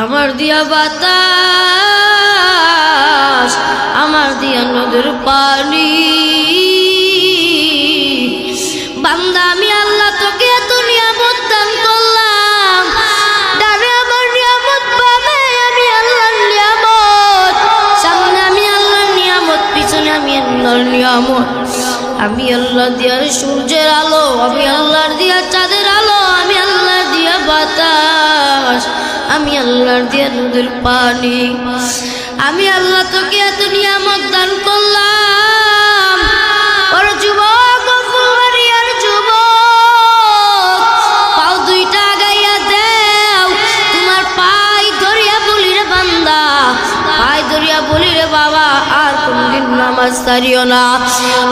আমার দিয়া বাতাস, আমার দিয়া নদীর পানি। বান্দা আমি আল্লাহ তোকে এত নিয়ামত দান করলাম, ডানে আমার নিয়ামত, বামে আমি আল্লাহর নিয়ামত, সামনে আমি আল্লাহর নিয়ামত, পিছনে আমি আল্লাহর নিয়ামত। আমি আল্লাহ দিয়ার সূর্যের আলো, আমি আল্লাহর দিয়া চাঁদের আলো, আমি আল্লাহর দিয়া বাতাস, আমি আল্লাহর দিয়া নদীর পানি। আমি আল্লাহ তোকে এত নিয়ামত দান করলাম। ওর যুবক, ফুলবাড়িয়ার যুবক, পাও দুইটা আগাইয়া দেও, তোমার পাই ধরিয়া বলি রে বান্দা, পাই ধরিয়া বলি রে বাবা, আর কোনদিন নামাজ ছাড়িও না,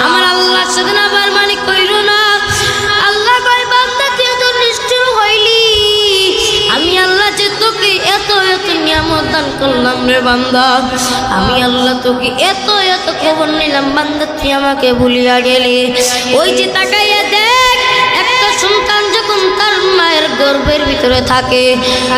আমার আল্লাহর সাথে না বারমানি কইরো না। আল্লাহ কয় বান্দা তুই তো নিষ্ঠুর হইলি, আমি আল্লাহ যে তোকে এত এত নিয়ামত দান করলাম রে বান্দা, আমি আল্লাহ তোকে এত এত খবর নিলাম, বান্দা তুই আমাকে ভুলিয়া গেলি। ওই যে তাকাইয়া দেখ, একটা সন্তান যখন তার মায়ের গর্ভের ভিতরে থাকে,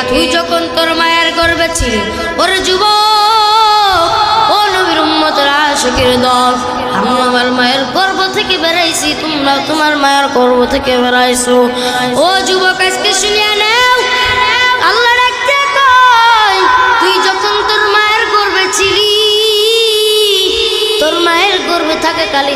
তুই যখন তোর মায়ের গর্ভে ছিলি, ওরে যুবক, ও নবীর উম্মতের আশিকের দল, আমি আমার মায়ের গর্ভ থেকে বেরাইছি, তোমরা তোমার মায়ের গর্ভ থেকে বেরাইছো। ও যুবক, আজকে